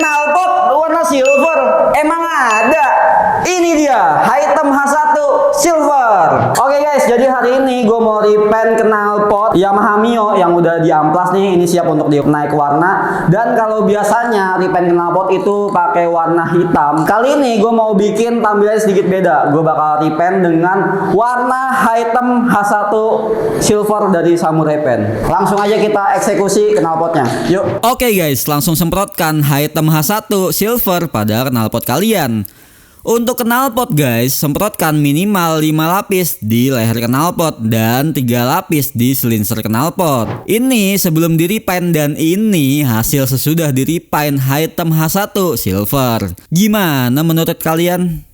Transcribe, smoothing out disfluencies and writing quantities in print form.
knalpot warna silver. Emang ada? Ini dia, item H1 silver. Oke guys, jadi hari ini gue mau repaint knalpot Yamaha Mio yang udah diamplas nih. Ini siap untuk naik warna. Dan kalau biasanya repaint knalpot itu pakai warna hitam, kali ini gue mau bikin tampilannya sedikit beda. Gue bakal repaint dengan warna item H1 silver dari Samurai Pen. Langsung aja kita eksekusi knalpotnya. Yuk. Oke guys, langsung semprotkan item H1 silver pada knalpot kalian. Untuk knalpot guys, semprotkan minimal 5 lapis di leher knalpot dan 3 lapis di silinser knalpot. Ini sebelum di repaint dan ini hasil sesudah di repaint item H1 silver. Gimana menurut kalian?